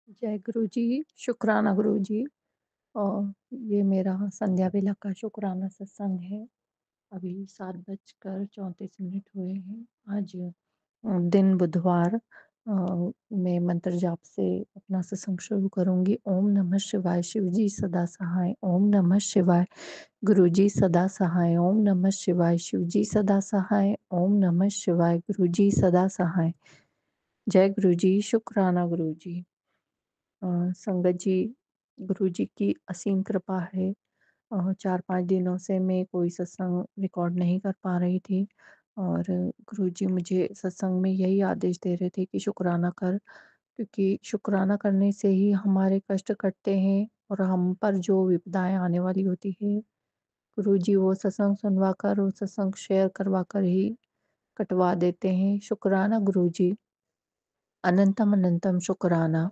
जय गुरु जी, शुकराना गुरु जी। अ, ये मेरा संध्या बेला का शुकराना सत्संग है। अभी 7 बजकर 34 मिनट हुए हैं। आज दिन बुधवार मैं मंत्र जाप से अपना सत्संग शुरू करूँगी। ओम नमः शिवाय, शिव जी सदा सहाय। ओम नमः शिवाय, गुरु जी सदा सहाय। ओम नमः शिवाय, शिव जी सदा सहाय। ओम नमः शिवाय, गुरु जी सदा सहाय। जय गुरु जी, शुकराना गुरु जी। संगत जी, गुरु जी की असीम कृपा है। 4-5 दिनों से मैं कोई सत्संग रिकॉर्ड नहीं कर पा रही थी और गुरु जी मुझे सत्संग में यही आदेश दे रहे थे कि शुकराना कर, क्योंकि शुकराना करने से ही हमारे कष्ट कटते हैं और हम पर जो विपदाएँ आने वाली होती है, गुरु जी वो सत्संग सुनवा कर और सत्संग शेयर करवा कर ही कटवा देते हैं। शुकराना गुरु जी, अनंतम अनंतम शुकराना।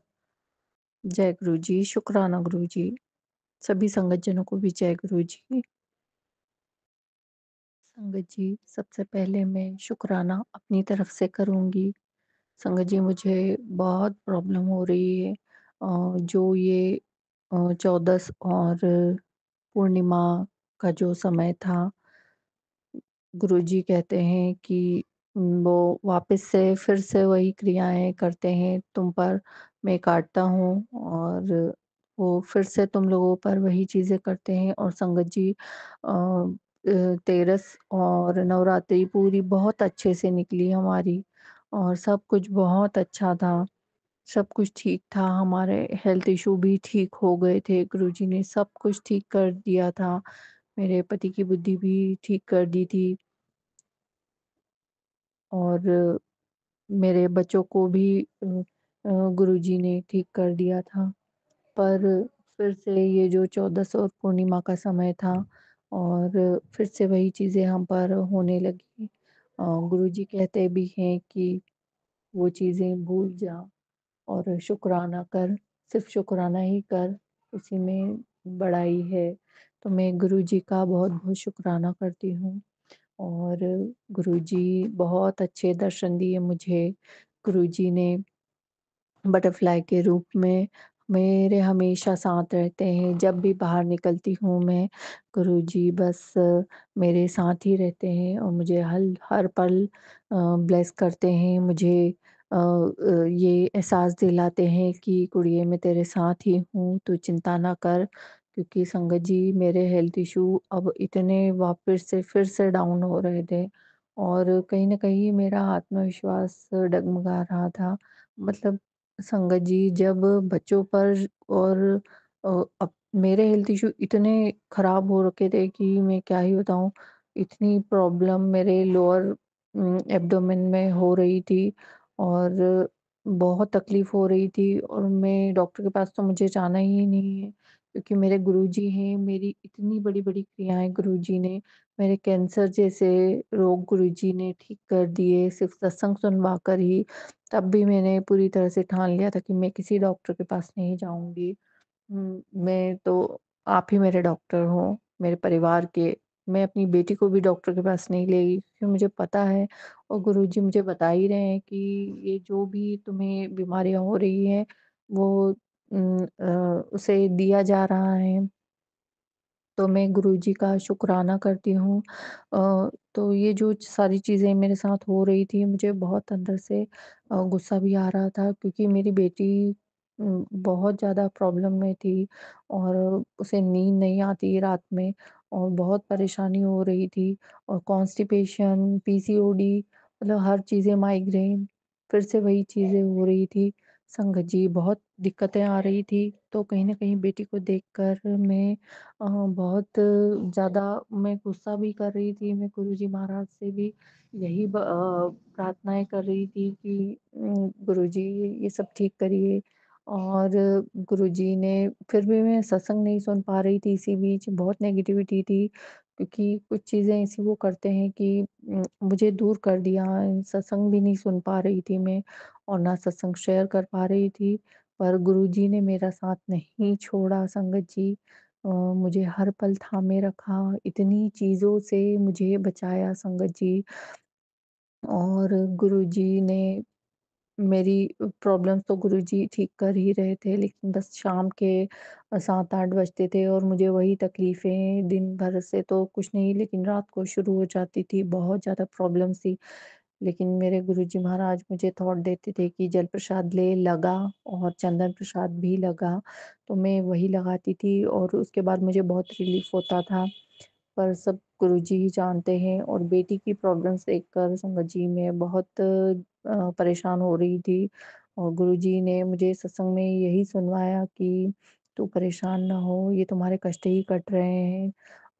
जय गुरु जी, शुकराना गुरु जी। सभी संगत जनों को भी जय गुरु जी। संगत जी, सबसे पहले मैं शुकराना अपनी तरफ से करूँगी। संगत जी, मुझे बहुत प्रॉब्लम हो रही है। जो ये 14 और पूर्णिमा का जो समय था, गुरुजी कहते हैं कि वो वापस से फिर से वही क्रियाएँ करते हैं तुम पर, मैं काटता हूँ और वो फिर से तुम लोगों पर वही चीज़ें करते हैं। और संगत जी, तेरस और नवरात्रि पूरी बहुत अच्छे से निकली हमारी और सब कुछ बहुत अच्छा था। सब कुछ ठीक था, हमारे हेल्थ इश्यू भी ठीक हो गए थे, गुरुजी ने सब कुछ ठीक कर दिया था। मेरे पति की बुद्धि भी ठीक कर दी थी और मेरे बच्चों को भी गुरुजी ने ठीक कर दिया था। पर फिर से ये जो 14 और पूर्णिमा का समय था और फिर से वही चीज़ें हम पर होने लगी। गुरुजी कहते भी हैं कि वो चीज़ें भूल जा और शुकराना कर, सिर्फ़ शुकराना ही कर, उसी में बड़ाई है। तो मैं गुरुजी का बहुत-बहुत शुकराना करती हूँ और गुरुजी बहुत अच्छे दर्शन दिए मुझे। गुरुजी ने बटरफ्लाई के रूप में मेरे हमेशा साथ रहते हैं। जब भी बाहर निकलती हूँ मैं, गुरुजी बस मेरे साथ ही रहते हैं और मुझे हल हर पल ब्लेस करते हैं। मुझे ये एहसास दिलाते हैं कि कुड़िए मैं तेरे साथ ही हूँ, तू चिंता ना कर। क्योंकि संगत जी, मेरे हेल्थ इश्यू अब इतने वापस से फिर से डाउन हो रहे थे और कहीं न कहीं मेरा आत्मविश्वास डगमगा रहा था। मतलब संगत जी, जब बच्चों पर और अब मेरे हेल्थ इश्यू इतने ख़राब हो रखे थे कि मैं क्या ही बताऊँ। इतनी प्रॉब्लम मेरे लोअर एब्डोमेन में हो रही थी और बहुत तकलीफ़ हो रही थी और मैं डॉक्टर के पास तो मुझे जाना ही नहीं है, क्योंकि मेरे गुरुजी हैं। मेरी इतनी बड़ी-बड़ी क्रियाएँ गुरुजी ने, मेरे कैंसर जैसे रोग गुरुजी ने ठीक कर दिए, सिर्फ़ सत्संग सुनवा कर ही। तब भी मैंने पूरी तरह से ठान लिया था कि मैं किसी डॉक्टर के पास नहीं जाऊँगी। मैं तो आप ही मेरे डॉक्टर हो, मेरे परिवार के। मैं अपनी बेटी को भी डॉक्टर के पास नहीं ले गई, क्योंकि मुझे पता है और गुरुजी मुझे बता ही रहे हैं कि ये जो भी तुम्हें बीमारियाँ हो रही हैं, वो उसे दिया जा रहा है। तो मैं गुरुजी का शुकराना करती हूँ। तो ये जो सारी चीज़ें मेरे साथ हो रही थी, मुझे बहुत अंदर से गुस्सा भी आ रहा था, क्योंकि मेरी बेटी बहुत ज़्यादा प्रॉब्लम में थी और उसे नींद नहीं आती रात में और बहुत परेशानी हो रही थी और कॉन्स्टिपेशन, पीसीओडी, मतलब हर चीज़ें, माइग्रेन, फिर से वही चीज़ें हो रही थी। संगत जी, बहुत दिक्कतें आ रही थी, तो कहीं न कहीं बेटी को देखकर मैं बहुत ज़्यादा मैं गुस्सा भी कर रही थी। मैं गुरुजी महाराज से भी यही प्रार्थनाएँ कर रही थी कि गुरुजी ये सब ठीक करिए। और गुरुजी ने, फिर भी मैं सत्संग नहीं सुन पा रही थी, इसी बीच बहुत नेगेटिविटी थी, क्योंकि कुछ चीज़ें ऐसी वो करते हैं कि मुझे दूर कर दिया। सत्संग भी नहीं सुन पा रही थी मैं और ना सत्संग शेयर कर पा रही थी। पर गुरुजी ने मेरा साथ नहीं छोड़ा संगत जी। मुझे हर पल थामे रखा, इतनी चीज़ों से मुझे बचाया संगत जी। और गुरुजी ने मेरी प्रॉब्लम्स तो गुरुजी ठीक कर ही रहे थे, लेकिन बस शाम के 7-8 बजते थे और मुझे वही तकलीफ़ें दिन भर से तो कुछ नहीं, लेकिन रात को शुरू हो जाती थी, बहुत ज़्यादा प्रॉब्लम्स थी। लेकिन मेरे गुरुजी महाराज मुझे थॉट देते थे कि जल प्रसाद ले, लगा और चंदन प्रसाद भी लगा, तो मैं वही लगाती थी और उसके बाद मुझे बहुत रिलीफ़ होता था। पर सब गुरुजी ही जानते हैं और बेटी की प्रॉब्लम्स देखकर संगत जी मैं बहुत परेशान हो रही थी और गुरुजी ने मुझे सत्संग में यही सुनवाया कि तू परेशान ना हो, ये तुम्हारे कष्ट ही कट रहे हैं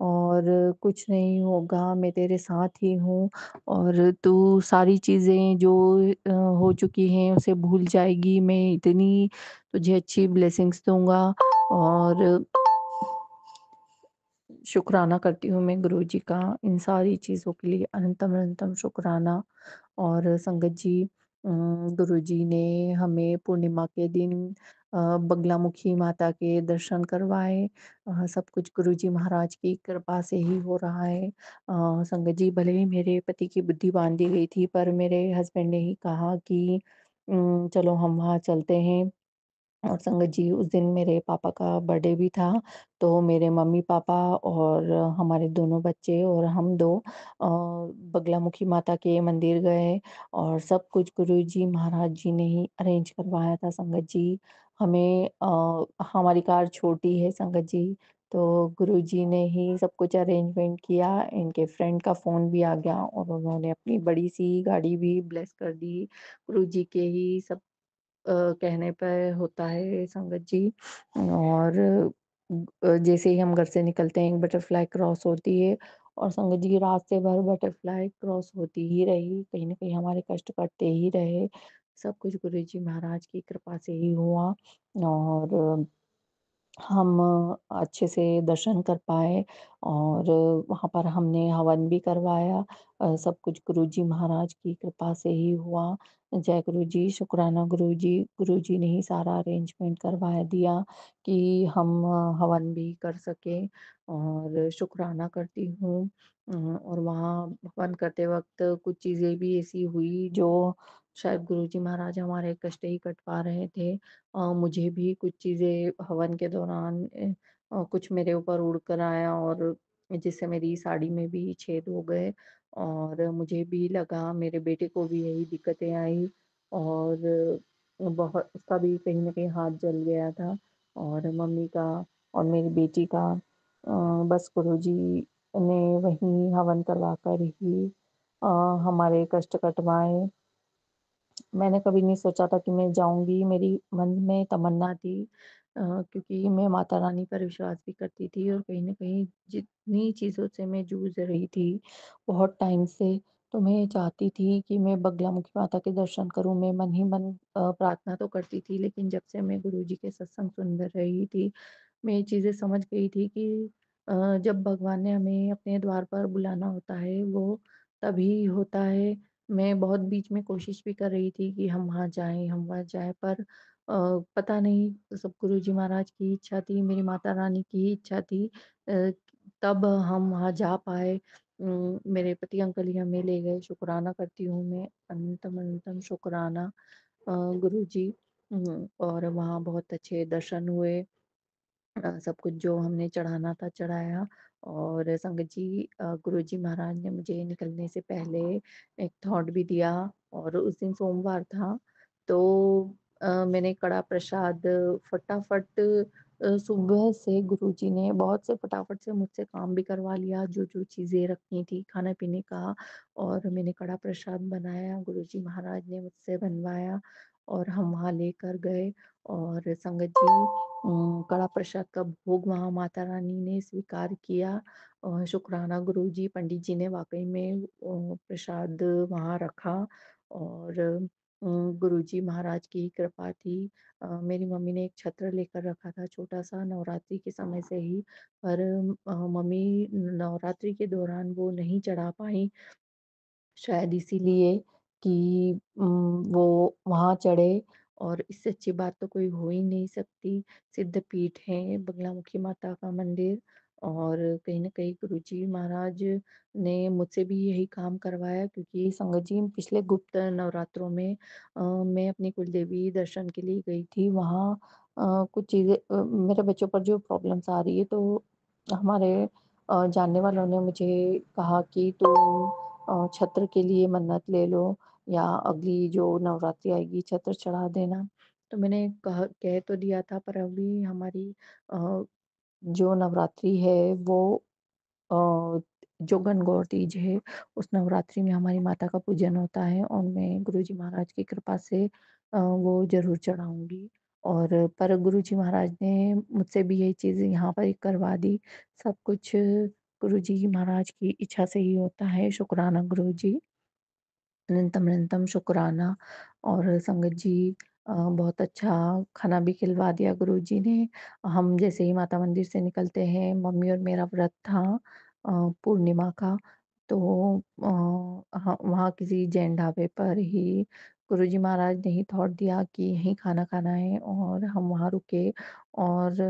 और कुछ नहीं होगा, मैं तेरे साथ ही हूँ और तू सारी चीज़ें जो हो चुकी हैं उसे भूल जाएगी। मैं इतनी तुझे अच्छी ब्लेसिंग्स दूँगा और शुक्राना करती हूँ मैं गुरुजी का इन सारी चीज़ों के लिए अनंतम-अनंतम शुक्राना। और संगत जी गुरुजी ने हमें पूर्णिमा के दिन बगलामुखी माता के दर्शन करवाए। सब कुछ गुरुजी महाराज की कृपा से ही हो रहा है। संगत जी भले ही मेरे पति की बुद्धि बाँध दी गई थी, पर मेरे हस्बैंड ने ही कहा कि चलो हम वहाँ चलते हैं। और संगत जी उस दिन मेरे पापा का बर्थडे भी था, तो मेरे मम्मी-पापा और हमारे दोनों बच्चे और हम 2 बगलामुखी माता के मंदिर गए और सब कुछ गुरुजी महाराज जी ने ही अरेंज करवाया था संगत जी। हमें हमारी कार छोटी है संगत जी, तो गुरुजी ने ही सब कुछ अरेंजमेंट किया। इनके फ्रेंड का फ़ोन भी आ गया और उन्होंने अपनी बड़ी-सी गाड़ी भी ब्लेस कर दी। गुरुजी के ही सब कहने पे होता है संगत जी और जैसे ही हम घर से निकलते हैं, एक बटरफ्लाई क्रॉस होती है और संगत जी रास्ते भर बटरफ्लाई क्रॉस होती ही रही, कहीं न कहीं हमारे कष्ट कटते ही रहे। सब कुछ गुरुजी महाराज की कृपा से ही हुआ और हम अच्छे से दर्शन कर पाए और वहाँ पर हमने हवन भी करवाया। सब कुछ गुरुजी महाराज की कृपा से ही हुआ। जय गुरुजी, शुक्राना गुरुजी, गुरुजी ने ही सारा अरेंजमेंट करवा दिया कि हम हवन भी कर सकें और शुक्राना करती हूँ। और वहाँ हवन करते वक़्त कुछ चीज़ें भी ऐसी हुई जो शायद गुरुजी महाराज हमारे कष्ट ही कटवा रहे थे। मुझे भी कुछ चीज़ें हवन के दौरान कुछ मेरे ऊपर उड़ कर आया और जिससे मेरी साड़ी में भी छेद हो गए और मुझे भी लगा मेरे बेटे को भी यही दिक्कतें आई और बहुत उसका भी कहीं न कहीं हाथ जल गया था और मम्मी का और मेरी बेटी का बस गुरुजी ने वहीं हवन करवा कर ही अ, हमारे कष्ट कटवाए। मैंने कभी नहीं सोचा था कि मैं जाऊँगी, मेरी मन में तमन्ना थी क्योंकि मैं माता रानी पर विश्वास भी करती थी और कहीं न कहीं जितनी चीज़ों से मैं जूझ रही थी बहुत टाइम से, तो मैं चाहती थी कि मैं बगलामुखी माता के दर्शन करूँ। मैं मन ही मन प्रार्थना तो करती थी, लेकिन जब से मैं गुरुजी के सत्संग सुन रही थी, मैं ये चीज़ें समझ गई थी कि जब भगवान ने हमें अपने द्वार पर बुलाना होता है, वो तभी होता है। मैं बहुत बीच में कोशिश भी कर रही थी कि हम वहाँ जाएँ पर पता नहीं सब गुरुजी महाराज की इच्छा थी, मेरी माता रानी की ही इच्छा थी तब हम वहाँ जा पाए। मेरे पति अंकल ही हमें ले गए, शुक्राना करती हूँ मैं, अनंतम-अनंतम शुक्राना गुरुजी और वहाँ बहुत अच्छे दर्शन हुए। सब कुछ जो हमने चढ़ाना था चढ़ाया और संगत जी गुरुजी महाराज ने मुझे निकलने से पहले एक थॉट भी दिया और उस दिन सोमवार था तो मैंने कड़ा प्रसाद फटाफट सुबह से गुरुजी ने बहुत से फटाफट से मुझसे काम भी करवा लिया जो जो चीज़ें रखनी थी खाने पीने का और मैंने कड़ा प्रसाद बनाया गुरुजी महाराज ने मुझसे बनवाया और हम वहाँ लेकर गए और संगत जी कड़ा प्रसाद का भोग वहाँ माता रानी ने स्वीकार किया। शुक्राना गुरुजी, पंडित जी ने वाक़ई में प्रसाद वहाँ रखा और गुरुजी महाराज की कृपा थी। मेरी मम्मी ने एक छत्र लेकर रखा था छोटा-सा नवरात्रि के समय से ही, पर मम्मी नवरात्रि के दौरान वो नहीं चढ़ा पाईं। शायद इसीलिए कि वो वहाँ चढ़े और इससे अच्छी बात तो कोई हो ही नहीं सकती। सिद्ध पीठ है बगलामुखी माता का मंदिर और कहीं न कहीं गुरुजी महाराज ने मुझसे भी यही काम करवाया, क्योंकि संगत जी पिछले गुप्त नवरात्रों में मैं अपनी कुलदेवी दर्शन के लिए गई थी। वहाँ कुछ चीज़ें मेरे बच्चों पर जो प्रॉब्लम्स आ रही है, तो हमारे जानने वालों ने मुझे कहा कि तुम छत्र के लिए मन्नत ले लो, या अगली जो नवरात्रि आएगी छत्र चढ़ा देना। तो मैंने कह तो दिया था, पर अभी हमारी अ, जो नवरात्रि है वो अ, जो गणगौर तीज है, उस नवरात्रि में हमारी माता का पूजन होता है, और मैं गुरुजी महाराज की कृपा से वो ज़रूर चढ़ाऊँगी। और पर गुरुजी महाराज ने मुझसे भी यही चीज़ यहाँ पर ही करवा दी। सब कुछ गुरुजी महाराज की इच्छा से ही होता है। शुक्राना गुरुजी। अनंतम अनंतम शुक्राना। और संगत जी बहुत अच्छा खाना भी खिलवा दिया गुरुजी ने। हम जैसे ही माता मंदिर से निकलते हैं, मम्मी और मेरा व्रत था पूर्णिमा का, तो वहाँ किसी जैन ढाबे पर ही गुरुजी महाराज ने ही थॉट दिया कि यहीं खाना खाना है, और हम वहाँ रुके और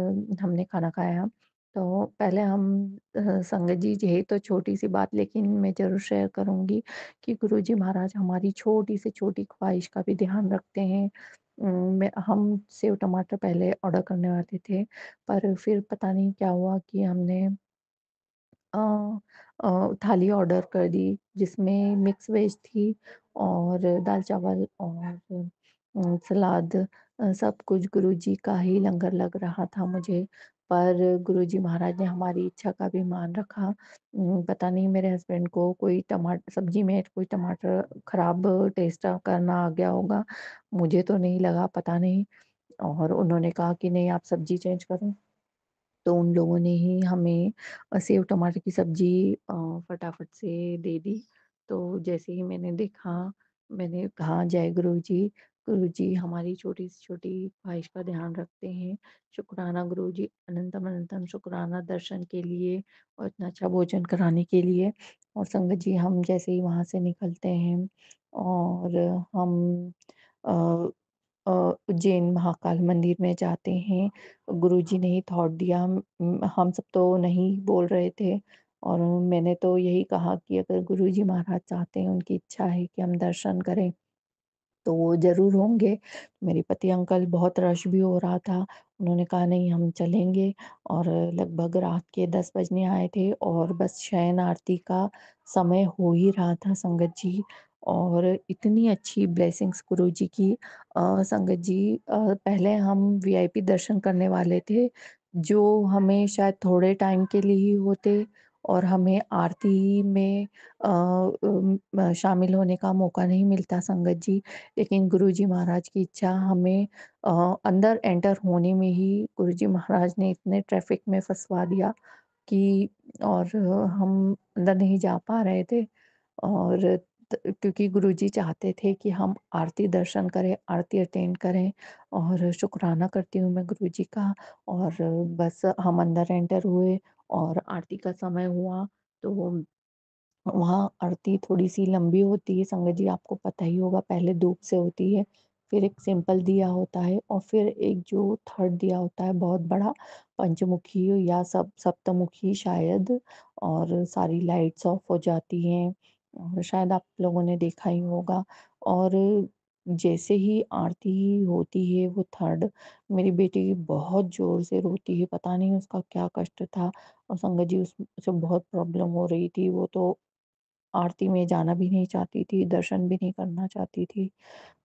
हमने खाना खाया। तो पहले हम संगत जी, यही तो छोटी-सी बात, लेकिन मैं ज़रूर शेयर करूँगी कि गुरुजी महाराज हमारी छोटी से छोटी ख़्वाहिश का भी ध्यान रखते हैं। हम सेव टमाटर पहले ऑर्डर करने वाले थे, पर फिर पता नहीं क्या हुआ कि हमने अ थाली ऑर्डर कर दी, जिसमें मिक्स वेज थी, और दाल-चावल और सलाद, सब कुछ गुरुजी का ही लंगर लग रहा था मुझे। पर गुरुजी महाराज ने हमारी इच्छा का भी मान रखा। पता नहीं मेरे हस्बैंड को कोई सब्ज़ी में कोई टमाटर खराब टेस्ट करना आ गया होगा। मुझे तो नहीं लगा, पता नहीं, और उन्होंने कहा कि नहीं, आप सब्ज़ी चेंज करो। तो उन लोगों ने ही हमें सेव टमाटर की सब्ज़ी फटाफट से दे दी। तो जैसे ही मैंने देखा, मैंने कहा, जय गुरुजी। गुरुजी हमारी छोटी से छोटी ख़्वाहिश का ध्यान रखते हैं। शुक्राना गुरुजी, अनंतम अनंतम शुक्राना दर्शन के लिए और इतना अच्छा भोजन कराने के लिए। और संगत जी, हम जैसे ही वहाँ से निकलते हैं, और हम अ उज्जैन महाकाल मंदिर में जाते हैं। गुरुजी ने ही थॉट दिया। हम सब तो नहीं बोल रहे थे, और मैंने तो यही कहा कि अगर गुरुजी महाराज चाहते हैं, उनकी इच्छा है कि हम दर्शन करें, तो वो ज़रूर होंगे। मेरे पति अंकल, बहुत रश भी हो रहा था। उन्होंने कहा नहीं, हम चलेंगे, और लगभग रात के 10 बजने आए थे, और बस शयन आरती का समय हो ही रहा था संगत जी। और इतनी अच्छी ब्लेसिंग्स गुरुजी की। संगत जी, पहले हम वीआईपी दर्शन करने वाले थे, जो हमें शायद थोड़े टाइम के लिए ही होते, और हमें आरती में शामिल होने का मौका नहीं मिलता संगत जी। लेकिन गुरुजी महाराज की इच्छा, हमें अंदर एंटर होने में ही गुरुजी महाराज ने इतने ट्रैफ़िक में फँसवा दिया कि, और हम अंदर नहीं जा पा रहे थे। और क्योंकि गुरुजी चाहते थे कि हम आरती दर्शन करें, आरती अटेंड करें, और शुकराना करती हूँ मैं गुरुजी का। और बस हम अंदर एंटर हुए, और आरती का समय हुआ, तो वहाँ आरती थोड़ी-सी लंबी होती है संगत जी, आपको पता ही होगा। पहले धूप से होती है, फिर एक सिंपल दिया होता है, और फिर एक जो थर्ड दिया होता है बहुत बड़ा, पंचमुखी या सप्तमुखी शायद, और सारी लाइट्स ऑफ हो जाती हैं, और शायद आप लोगों ने देखा ही होगा। और जैसे ही आरती होती है वो थर्ड, मेरी बेटी बहुत ज़ोर से रोती है, पता नहीं उसका क्या कष्ट था। और संगत जी, उसे बहुत प्रॉब्लम हो रही थी, वो तो आरती में जाना भी नहीं चाहती थी, दर्शन भी नहीं करना चाहती थी।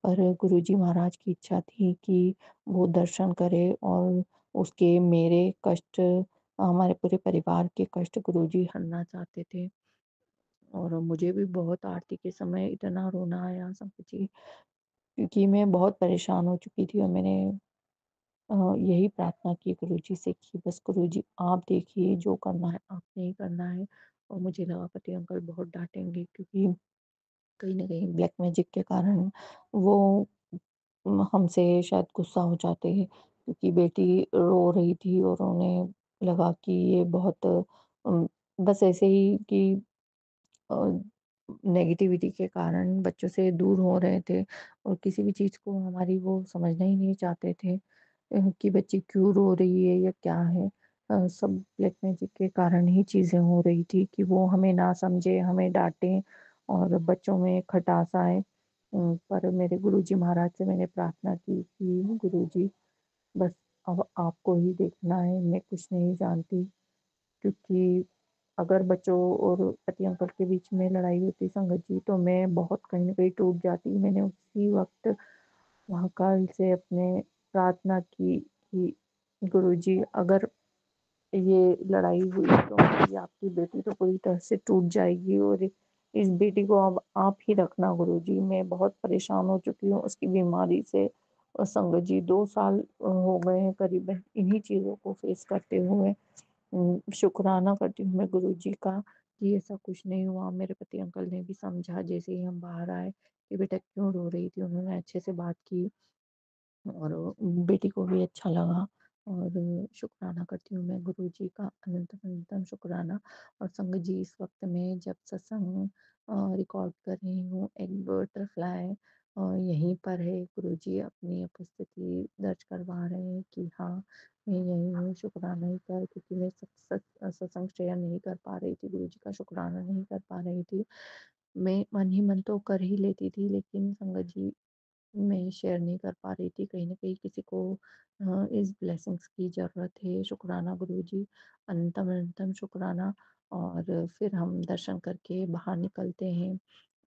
पर गुरुजी महाराज की इच्छा थी कि वो दर्शन करे, और उसके मेरे कष्ट, हमारे पूरे परिवार के कष्ट गुरुजी हरना चाहते थे। और मुझे भी बहुत आरती के समय इतना रोना आया संगत जी, क्योंकि मैं बहुत परेशान हो चुकी थी, और मैंने यही प्रार्थना की गुरुजी से कि बस गुरुजी, आप देखिए, जो करना है आपने ही करना है। और मुझे लगा पति अंकल बहुत डाँटेंगे, क्योंकि कहीं न कहीं ब्लैक मैजिक के कारण वो हमसे शायद गुस्सा हो जाते हैं, क्योंकि बेटी रो रही थी, और उन्हें लगा कि ये बहुत बस ऐसे ही कि अ, नेगेटिविटी के कारण बच्चों से दूर हो रहे थे, और किसी भी चीज़ को हमारी वो समझना ही नहीं चाहते थे कि बच्ची क्यों रो रही है या क्या है। सब ब्लैक मैजिक के कारण ही चीज़ें हो रही थी कि वो हमें ना समझे, हमें डाँटे और बच्चों में खटास आए। पर मेरे गुरुजी महाराज से मैंने प्रार्थना की कि गुरुजी बस अब आपको ही देखना है, मैं कुछ नहीं जानती। क्योंकि अगर बच्चों और पति अंकल के बीच में लड़ाई होती संगत जी, तो मैं बहुत कहीं न कहीं टूट जाती। मैंने उसी वक़्त महाकाल से अपने प्रार्थना की कि गुरुजी अगर ये लड़ाई हुई तो मेरी आपकी बेटी तो पूरी तरह से टूट जाएगी और इस बेटी को अब आप ही रखना गुरुजी। मैं बहुत परेशान हो चुकी हूँ उसकी बीमारी से और संगत जी 2 साल हो गए हैं करीबन इन्हीं चीज़ों को फेस करते हुए। शुक्राना करती हूँ मैं गुरुजी का कि ऐसा कुछ नहीं हुआ। मेरे पति अंकल ने भी समझा जैसे ही हम बाहर आए कि बेटा क्यों रो रही थी, उन्होंने अच्छे से बात की। और बेटी को भी अच्छा लगा और शुक्राना करती हूँ मैं गुरुजी का अनंतम शुक्राना। और संगत जी इस वक्त में जब सत्संग रिकॉर्ड कर रही हूँ, एक बटरफ्लाई यहीं पर है, गुरुजी अपनी उपस्थिति दर्ज करवा रहे हैं कि हाँ मैं यहीं हूँ, शुक्राना ही कर, क्योंकि मैं सत्संग शेयर नहीं कर पा रही थी, गुरुजी का शुक्राना नहीं कर पा रही थी। मैं मन ही मन तो कर ही लेती थी, लेकिन संगत जी मैं शेयर नहीं कर पा रही थी। कहीं न कहीं किसी को इस ब्लेसिंग्स की ज़रूरत है। शुक्राना गुरुजी, अनंतम शुक्राना। और फिर हम दर्शन करके बाहर निकलते हैं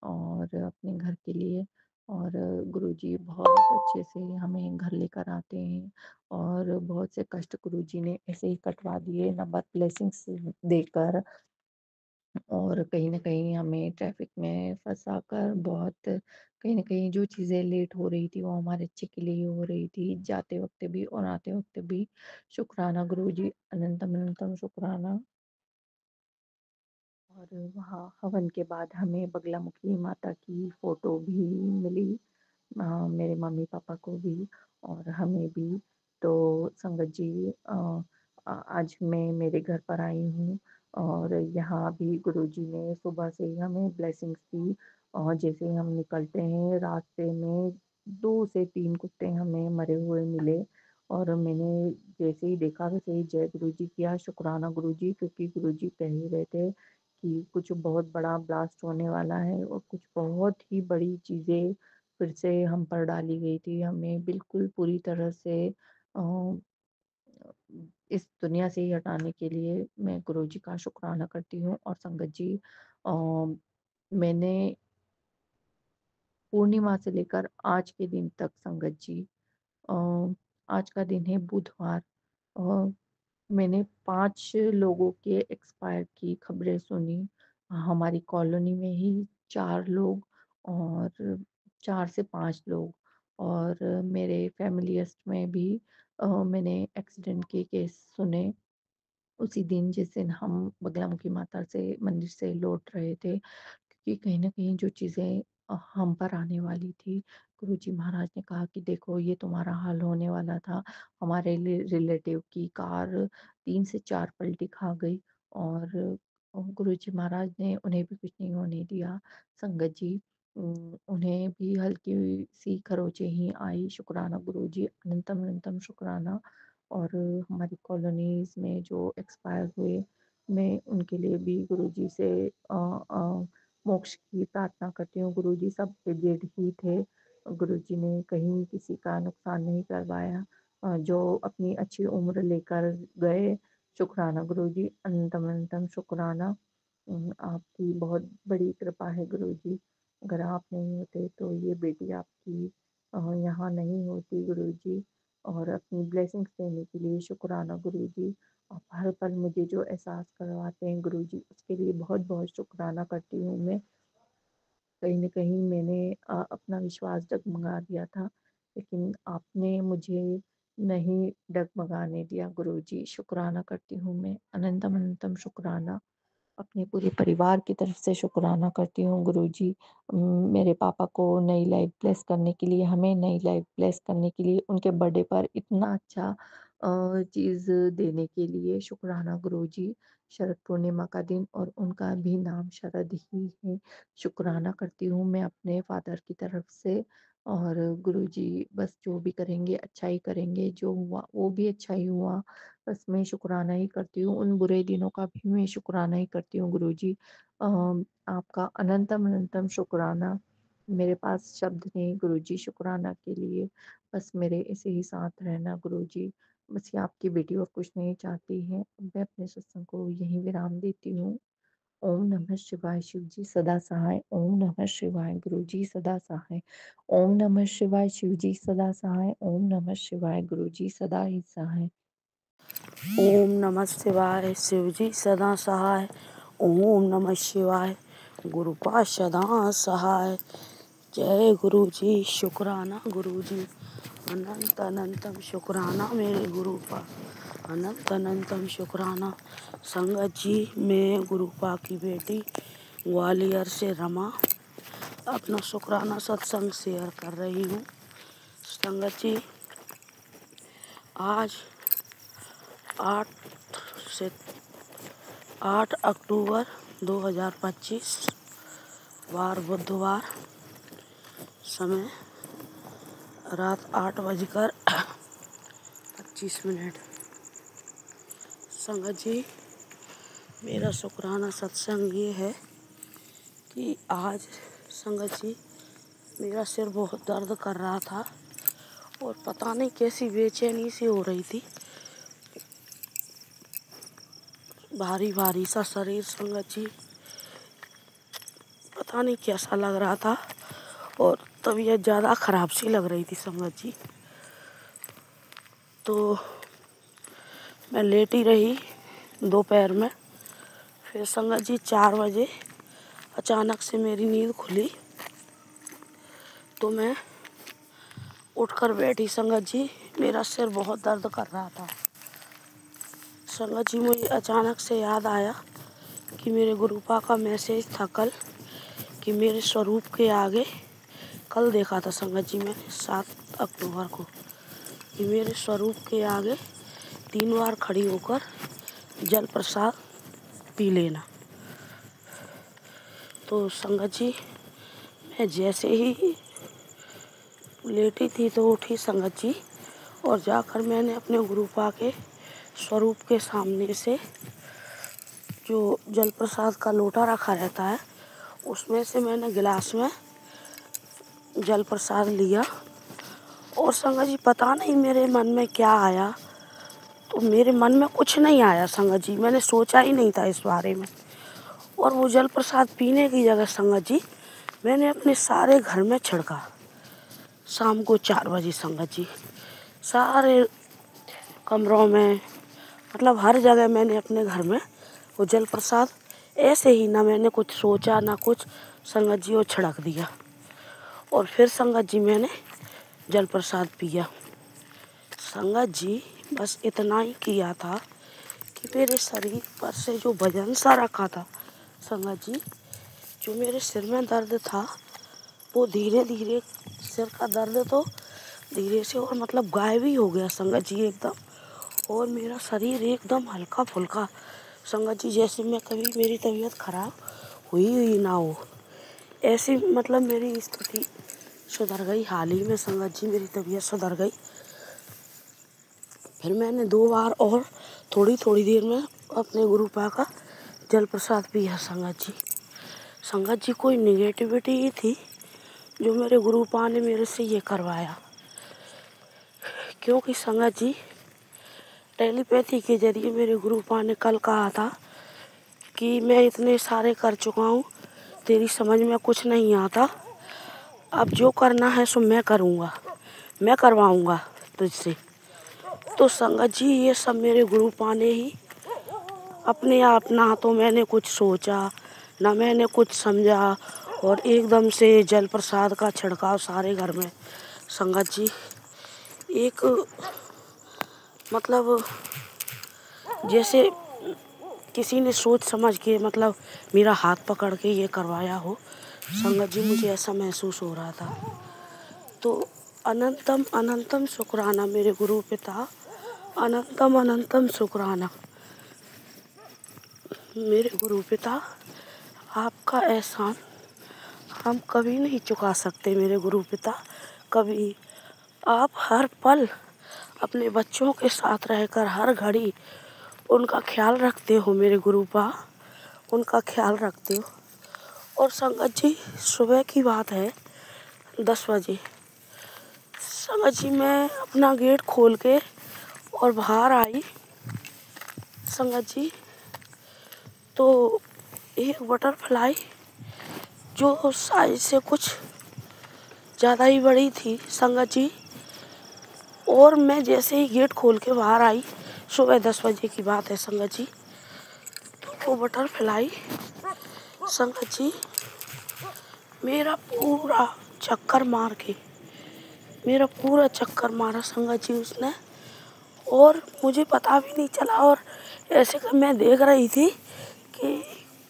और अपने घर के लिए। और गुरुजी बहुत अच्छे से हमें घर लेकर आते हैं और बहुत से कष्ट गुरुजी ने ऐसे ही कटवा दिए नंबर ब्लेसिंग्स देकर। और कहीं न कहीं हमें ट्रैफ़िक में फँसाकर बहुत कहीं न कहीं जो चीज़ें लेट हो रही थी, वो हमारे अच्छे के लिए ही हो रही थी, जाते वक़्त भी और आते वक़्त भी। शुक्राना गुरुजी, अनंतम शुक्राना। और वहाँ हवन के बाद हमें बगलामुखी माता की फ़ोटो भी मिली। मेरे मम्मी-पापा को भी और हमें भी। तो संगत जी आज मैं मेरे घर पर आई हूँ और यहाँ भी गुरुजी ने सुबह से ही हमें ब्लेसिंग्स दी और जैसे ही हम निकलते हैं रास्ते में 2 से 3 कुत्ते हमें मरे हुए मिले और मैंने जैसे ही देखा वैसे ही जय गुरुजी किया, शुक्राना गुरुजी, क्योंकि गुरुजी कह ही रहे थे कि कुछ बहुत बड़ा ब्लास्ट होने वाला है और कुछ बहुत ही बड़ी चीज़ें फिर से हम पर डाली गई थी। हमें बिल्कुल पूरी तरह से अ, इस दुनिया से ही हटाने के लिए मैं गुरुजी का शुक्राना करती हूँ। और संगत जी अ, मैंने पूर्णिमा से लेकर आज के दिन तक संगत जी अ, आज का दिन है बुधवार। अ, मैंने 5 लोगों के एक्सपायर की खबरें सुनी। हमारी कॉलोनी में ही 4 लोग और 4 से 5 लोग और मेरे फैमिलीस्ट में भी मैंने एक्सीडेंट के केस सुने। उसी दिन जिस दिन हम बगलामुखी माता से मंदिर से लौट रहे थे, क्योंकि कहीं न कहीं जो चीज़ें हम पर आने वाली थी, गुरुजी महाराज ने कहा कि देखो ये तुम्हारा हाल होने वाला था। हमारे रिलेटिव की कार 3 से 4 पलटी खा गई और गुरुजी महाराज ने उन्हें भी कुछ नहीं होने दिया। संगत जी उन्हें भी हल्की-सी खरोंचें ही आई। शुक्राना गुरुजी, अनंतम शुक्राना। और हमारी कॉलोनीज़ में जो एक्सपायर हुए, मैं उनके लिए भी गुरुजी से मोक्ष की प्रार्थना करती हूँ। गुरुजी सब एजेड ही थे। गुरुजी ने कहीं किसी का नुकसान नहीं करवाया। जो अपनी अच्छी उम्र लेकर गए, शुक्राना गुरुजी, अनंतम शुक्राना। आपकी बहुत बड़ी कृपा है गुरुजी। अगर आप नहीं होते तो ये बेटी आपकी यहाँ नहीं होती गुरुजी। और अपनी ब्लेसिंग्स देने के लिए शुक्राना गुरुजी। आप हर पल मुझे जो एहसास करवाते हैं गुरुजी, उसके लिए बहुत-बहुत शुक्राना करती हूँ मैं। कहीं न कहीं मैंने अपना विश्वास डगमगा दिया था, लेकिन आपने मुझे नहीं डगमगाने दिया गुरुजी। शुक्राना करती हूँ मैं, अनंतम शुक्राना। अपने पूरे परिवार की तरफ से शुक्राना करती हूँ गुरुजी। मेरे पापा को नई लाइफ़ ब्लेस करने के लिए, हमें नई लाइफ़ ब्लेस करने के लिए, उनके बर्थडे पर इतना अच्छा चीज़ देने के लिए शुक्राना गुरुजी। शरद पूर्णिमा का दिन और उनका भी नाम शरद ही है। शुक्राना करती हूँ मैं अपने फ़ादर की तरफ से। और गुरुजी बस जो भी करेंगे अच्छा ही करेंगे, जो हुआ वो भी अच्छा ही हुआ। बस मैं शुक्राना ही करती हूँ, उन बुरे दिनों का भी मैं शुक्राना ही करती हूँ गुरुजी। आपका अनंतम अनंतम शुक्राना। मेरे पास शब्द नहीं गुरुजी शुक्राना के लिए। बस मेरे ऐसे ही साथ रहना गुरुजी। बस ये आपकी बेटी और कुछ नहीं चाहती है। मैं अपने सत्संग को यहीं विराम देती हूँ। ओम नमः शिवाय शिव जी सदा सहाय। ओम नमः शिवाय गुरु जी सदा सहाय। ओम नमः शिवाय शिव जी सदा सहाय। ओम नमः शिवाय गुरु जी सदा ही सहाय। ओम नमः शिवाय शिव जी सदा सहाय। ओम नमः शिवाय गुरुपा सदा सहाय। जय गुरु जी शुक्राना गुरु जी। अनंत अनंतम शुक्राना मेरे गुरुपा। अनंत अनंतम शुक्राना संगत जी। मैं गुरुपा की बेटी ग्वालियर से रमा अपना शुक्राना सत्संग शेयर कर रही हूँ। संगत जी, आज 8 से 8 अक्टूबर 2025 वार बुधवार, समय रात 8:25। संगत जी, मेरा शुक्राना सत्संग ये है कि आज संगत जी मेरा सिर बहुत दर्द कर रहा था और पता नहीं कैसी बेचैनी सी हो रही थी। भारी भारी सा शरीर संगत जी, पता नहीं कैसा लग रहा था और तबीयत ज़्यादा ख़राब सी लग रही थी संगत जी। तो मैं लेटी रही दोपहर में। फिर संगत जी 4 बजे अचानक से मेरी नींद खुली तो मैं उठकर बैठी संगत जी। मेरा सिर बहुत दर्द कर रहा था संगत जी। मुझे अचानक से याद आया कि मेरे गुरुपा का मैसेज था कल कि मेरे स्वरूप के आगे, कल देखा था संगत जी मैंने 7 अक्टूबर को, कि मेरे स्वरूप के आगे 3 बार खड़ी होकर जल प्रसाद पी लेना। तो संगत जी, मैं जैसे ही लेटी थी तो उठी संगत जी और जाकर मैंने अपने गुरुपा के स्वरूप के सामने से जो जल प्रसाद का लोटा रखा रहता है उसमें से मैंने गिलास में जल प्रसाद लिया। और संगत जी पता नहीं मेरे मन में क्या आया, तो मेरे मन में कुछ नहीं आया संगत जी। मैंने सोचा ही नहीं था इस बारे में। और वो जल प्रसाद पीने की जगह संगत जी मैंने अपने सारे घर में छिड़का। शाम को 4 बजे संगत जी सारे कमरों में, मतलब हर जगह मैंने अपने घर में वो जल प्रसाद ऐसे ही, ना मैंने कुछ सोचा ना कुछ, संगत जी वो छिड़क दिया। और फिर संगत जी मैंने जल प्रसाद पिया। संगत जी बस इतना ही किया था कि मेरे शरीर पर से जो वजन सा रखा था संगत जी, जो मेरे सिर में दर्द था वो धीरे धीरे, सिर का दर्द तो धीरे से और मतलब गायब ही हो गया संगत जी एकदम। और मेरा शरीर एकदम हल्का फुल्का संगत जी, जैसे मैं कभी मेरी तबीयत खराब हुई ना हो, ऐसी मतलब मेरी स्थिति सुधर गई। हाल ही में संगत जी मेरी तबीयत सुधर गई। फिर मैंने 2 बार और थोड़ी थोड़ी देर में अपने गुरुपा का जल प्रसाद पिया संगत जी। संगत जी कोई निगेटिविटी ही थी जो मेरे गुरुपा ने मेरे से ये करवाया, क्योंकि संगत जी टेलीपैथी के जरिए मेरे गुरुपा ने कल कहा था कि मैं इतने सारे कर चुका हूँ, तेरी समझ में कुछ नहीं आता, अब जो करना है सो मैं करूँगा, मैं करवाऊँगा तुझसे। तो संगत जी ये सब मेरे गुरुपा ने ही अपने आप, ना तो मैंने कुछ सोचा ना मैंने कुछ समझा, और एकदम से जल प्रसाद का छिड़काव सारे घर में संगत जी। एक मतलब जैसे किसी ने सोच समझ के मतलब मेरा हाथ पकड़ के ये करवाया हो संगत जी, मुझे ऐसा महसूस हो रहा था। तो अनंतम अनंतम शुक्राना मेरे गुरु पिता, अनंतम अनंतम शुक्राना मेरे गुरु पिता। आपका एहसान हम कभी नहीं चुका सकते मेरे गुरु पिता। कभी आप हर पल अपने बच्चों के साथ रहकर हर घड़ी उनका ख्याल रखते हो मेरे गुरुपा, उनका ख्याल रखते हो। और संगत जी, सुबह की बात है 10 बजे। संगत जी, मैं अपना गेट खोल के और बाहर आई संगत जी, तो एक बटरफ्लाई जो साइज से कुछ ज़्यादा ही बड़ी थी संगत जी, और मैं जैसे ही गेट खोल के बाहर आई, सुबह 10 बजे की बात है संगत जी, तो वो बटरफ्लाई संगत जी मेरा पूरा चक्कर मारा संगत जी उसने, और मुझे पता भी नहीं चला। और ऐसे कर मैं देख रही थी कि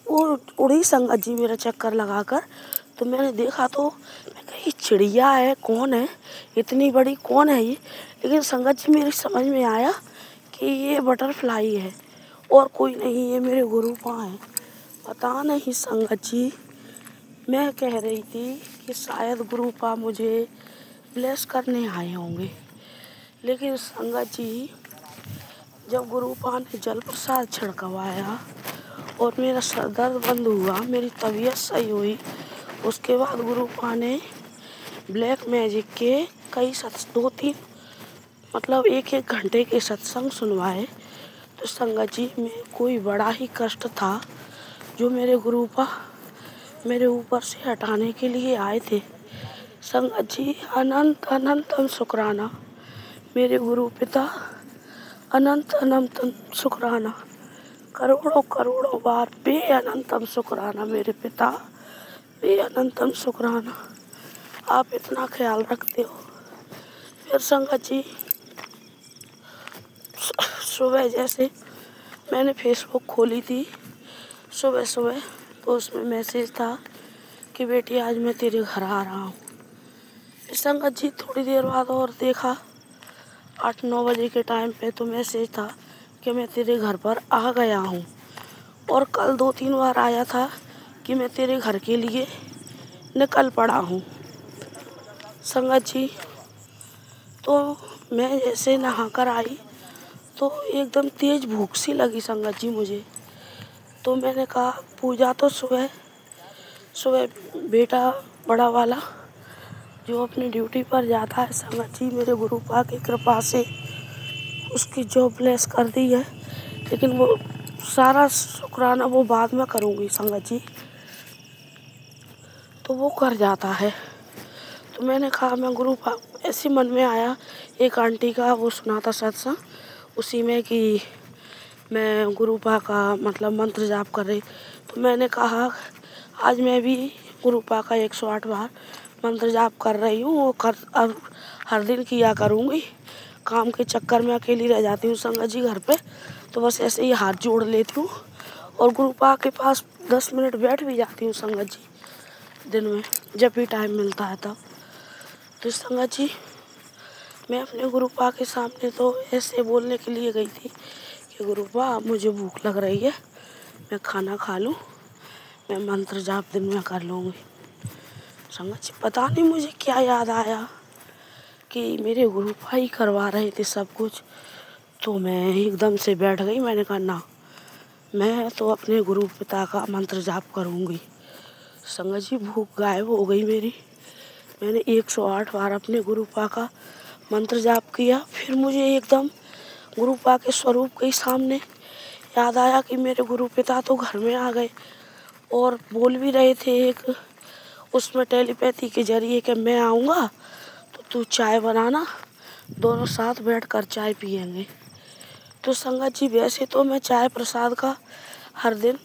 वो उड़ी संगत जी मेरा चक्कर लगाकर। तो मैंने देखा तो मैं कही चिड़िया है, कौन है, इतनी बड़ी कौन है ये। लेकिन संगत जी मेरी समझ में आया कि ये बटरफ्लाई है और कोई नहीं, ये मेरे गुरुपा हैं। पता नहीं संगत जी, मैं कह रही थी कि शायद गुरुपा मुझे ब्लेस करने आए होंगे। लेकिन संगत जी, जब गुरुपा ने जल प्रसाद छिड़कवाया और मेरा सर दर्द बंद हुआ, मेरी तबीयत सही हुई, उसके बाद गुरुपा ने ब्लैक मैजिक के कई 2-3 मतलब 1-1 घंटे के सत्संग सुनवाए। तो संगत जी, में कोई बड़ा ही कष्ट था जो मेरे गुरुपा मेरे ऊपर से हटाने के लिए आए थे। संगत जी, अनंत अनंतम शुक्राना मेरे गुरु पिता, अनंत अनंतम शुक्राना, करोड़ों करोड़ों बार बेअनंतम शुक्राना मेरे पिता, बेअनंतम शुक्राना। आप इतना ख्याल रखते हो। फिर संगत जी, सुबह जैसे मैंने फेसबुक खोली थी सुबह सुबह, तो उसमें मैसेज था कि बेटी आज मैं तेरे घर आ रहा हूँ। संगत जी, थोड़ी देर बाद और देखा 8-9 बजे के टाइम पे तो मैसेज था कि मैं तेरे घर पर आ गया हूँ। और कल 2-3 बार आया था कि मैं तेरे घर के लिए निकल पड़ा हूँ। संगत जी, तो मैं जैसे नहाकर आई तो एकदम तेज भूख सी लगी संगत जी मुझे। तो मैंने कहा पूजा तो सुबह सुबह बेटा बड़ा वाला जो अपनी ड्यूटी पर जाता है संगत जी, मेरे गुरुपा की कृपा से उसकी जॉब लेस कर दी है। लेकिन वो सारा शुक्राना वो बाद में करूँगी संगत जी, तो वो कर जाता है। तो मैंने कहा मैं गुरुपा, ऐसे मन में आया, एक आंटी का वो सुना था सत्संग, उसी में कि मैं गुरुपा का मतलब मंत्र जाप कर रही। तो मैंने कहा आज मैं भी गुरुपा का 108 बार मंत्र जाप कर रही हूँ, वो अब हर दिन किया करूँगी। काम के चक्कर में अकेली रह जाती हूँ संगत जी घर पे, तो बस ऐसे ही हाथ जोड़ लेती हूँ और गुरुपा के पास 10 मिनट बैठ भी जाती हूँ संगत जी, दिन में जब भी टाइम मिलता है तब। तो संगत जी, मैं अपने गुरुपा के सामने तो ऐसे बोलने के लिए गई थी कि गुरुपा मुझे भूख लग रही है, मैं खाना खा लूँ, मैं मंत्र जाप दिन में कर लूँगी। संगत जी, पता नहीं मुझे क्या याद आया कि मेरे गुरुपा ही करवा रहे थे सब कुछ, तो मैं एकदम से बैठ गई। मैंने कहा ना, मैं तो अपने गुरु पिता का मंत्र जाप करूँगी। संगत जी, भूख गायब हो गई मेरी। मैंने 108 बार अपने गुरुपा का मंत्र जाप किया। फिर मुझे एकदम गुरुपा के स्वरूप के सामने याद आया कि मेरे गुरु पिता तो घर में आ गए और बोल भी रहे थे एक उसमें टेलीपैथी के जरिए कि मैं आऊँगा तो तू चाय बनाना, दोनों साथ बैठकर चाय पियेंगे। तो संगत जी, वैसे तो मैं चाय प्रसाद का हर दिन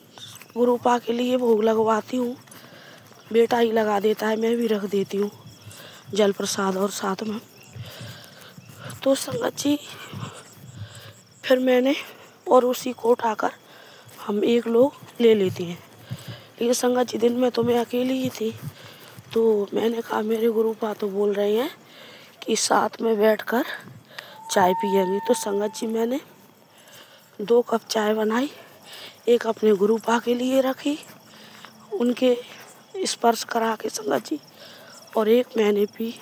गुरुपा के लिए भोग लगवाती हूँ, बेटा ही लगा देता है, मैं भी रख देती हूँ जल प्रसाद और साथ में। तो संगत जी, फिर मैंने और उसी को उठाकर हम एक लोग ले लेते हैं। लेकिन संगत जी, दिन में तो मैं अकेली ही थी, तो मैंने कहा मेरे गुरुपा तो बोल रहे हैं कि साथ में बैठकर चाय पियेंगे। तो संगत जी, मैंने 2 कप चाय बनाई, एक अपने गुरुपा के लिए रखी उनके स्पर्श करा के संगत जी, और एक मैंने पी।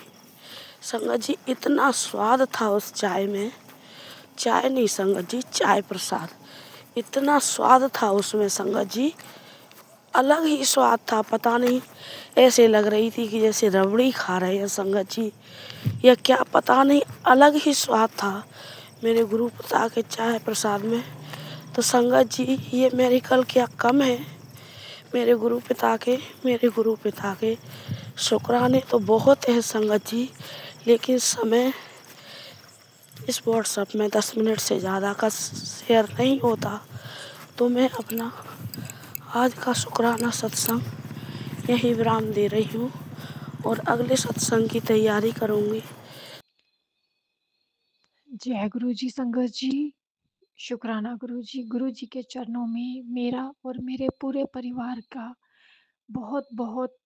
संगत जी इतना स्वाद था उस चाय में, चाय नहीं संगत जी, चाय प्रसाद। इतना स्वाद था उसमें संगत जी, अलग ही स्वाद था। पता नहीं, ऐसे लग रही थी कि जैसे रबड़ी खा रहे हैं संगत जी, या क्या पता नहीं, अलग ही स्वाद था मेरे गुरु पिता के चाय प्रसाद में। तो संगत जी ये मेरे कल क्या कम है, मेरे गुरु पिता के, मेरे गुरु पिता के शुक्राने तो बहुत है संगत जी, लेकिन समय इस व्हाट्सएप में 10 मिनट से ज़्यादा का शेयर नहीं होता। तो मैं अपना आज का शुक्राना सत्संग यही विराम दे रही हूँ और अगले सत्संग की तैयारी करूँगी। जय गुरु जी संगत जी। शुक्राना गुरु जी के चरणों में मेरा और मेरे पूरे परिवार का बहुत बहुत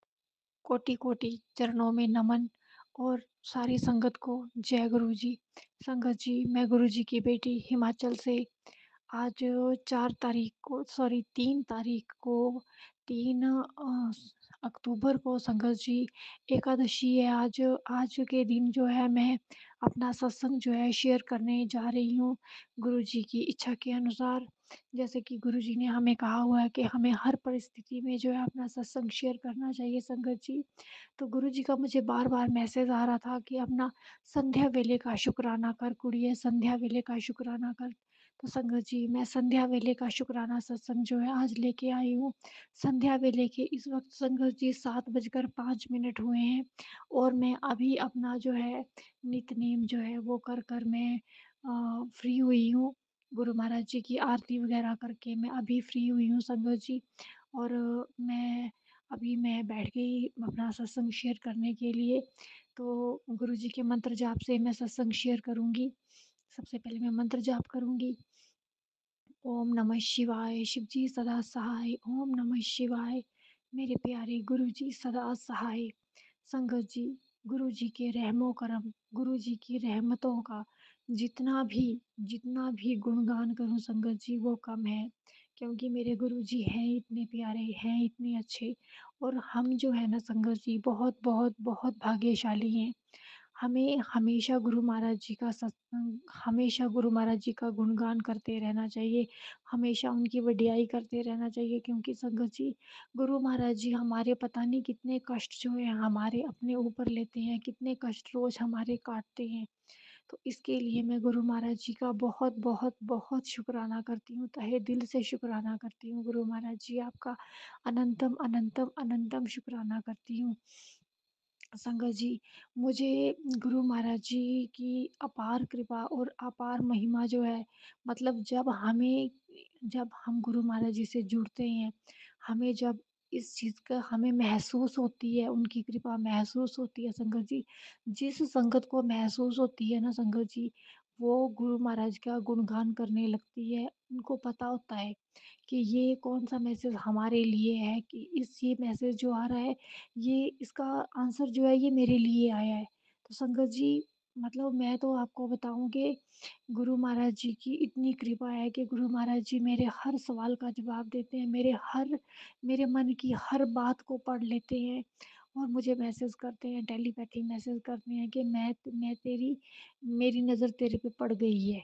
कोटि कोटि चरणों में नमन। और सारी संगत को जय गुरु जी। संगत जी, मैं गुरु जी की बेटी हिमाचल से आज 4 तारीख को, सॉरी 3 तारीख को, 3 अक्टूबर को संगत जी एकादशी है। आज आज के दिन जो है मैं अपना सत्संग जो है शेयर करने जा रही हूँ गुरु जी की इच्छा के अनुसार। जैसे कि गुरु जी ने हमें कहा हुआ है कि हमें हर परिस्थिति में जो है अपना सत्संग शेयर करना चाहिए संगत जी। तो गुरु जी का मुझे बार बार मैसेज आ रहा था कि अपना संध्या वेले का शुक्राना कर कुड़िए, संध्या वेले का शुक्राना कर। तो संगत जी, मैं संध्या वेले का शुक्राना सत्संग जो है आज लेके आई हूँ। संध्या वेले के इस वक्त संगत जी 7 बजकर 5 मिनट हुए हैं और मैं अभी अपना जो है नित्य जो है वो कर कर मैं फ्री हुई हूँ। गुरु महाराज जी की आरती वगैरह करके मैं अभी फ्री हुई हूँ संगत जी। और मैं बैठ गई अपना सत्संग शेयर करने के लिए। तो गुरु जी के मंत्र जाप से मैं सत्संग शेयर करूँगी। सबसे पहले मैं मंत्र जाप करूँगी। ओम नमः शिवाय, शिव जी सदा सहाय। ओम नमः शिवाय, मेरे प्यारे गुरु जी सदा सहाय। संगत जी, गुरु जी के रहमो करम, गुरु जी की रहमतों का जितना भी गुणगान करूं संगत जी वो कम है। क्योंकि मेरे गुरु जी हैं इतने प्यारे, हैं इतने अच्छे। और हम जो है ना संगत जी बहुत बहुत बहुत भाग्यशाली हैं। हमें हमेशा गुरु महाराज जी का सत्संग, हमेशा गुरु महाराज जी का गुणगान करते रहना चाहिए। हमेशा उनकी वडियाई करते रहना चाहिए। क्योंकि संगत जी, गुरु महाराज जी हमारे पता नहीं कितने कष्ट जो है हमारे अपने ऊपर लेते हैं, कितने कष्ट रोज हमारे काटते हैं। तो इसके लिए मैं गुरु महाराज जी का बहुत बहुत बहुत शुक्राना करती हूँ, तहे दिल से शुक्राना करती हूँ। गुरु महाराज जी आपका अनंतम अनंतम अनंतम शुक्राना करती हूँ। संगत जी, मुझे गुरु महाराज जी की अपार कृपा और अपार महिमा जो है, मतलब जब हम गुरु महाराज जी से जुड़ते हैं, हमें जब इस चीज़ का हमें महसूस होती है, उनकी कृपा महसूस होती है संगत जी। जिस संगत को महसूस होती है ना संगत जी, वो गुरु महाराज का गुणगान करने लगती है। उनको पता होता है कि ये कौन सा मैसेज हमारे लिए है, कि ये मैसेज जो आ रहा है, ये इसका आंसर जो है ये मेरे लिए आया है। तो संगत जी, मतलब मैं तो आपको बताऊं कि गुरु महाराज जी की इतनी कृपा है कि गुरु महाराज जी मेरे हर सवाल का जवाब देते हैं, मेरे मन की हर बात को पढ़ लेते हैं। और मुझे मैसेज करते हैं, टेलीपैथी मैसेज करते हैं कि मैं तेरी मेरी नज़र तेरे पे पड़ गई है।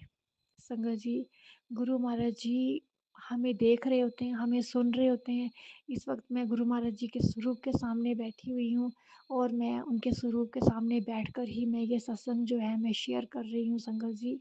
संगत जी, गुरु महाराज जी हमें देख रहे होते हैं, हमें सुन रहे होते हैं। इस वक्त मैं गुरु महाराज जी के स्वरूप के सामने बैठी हुई हूँ और मैं उनके स्वरूप के सामने बैठकर ही मैं ये सत्संग जो है मैं शेयर कर रही हूँ संगत जी।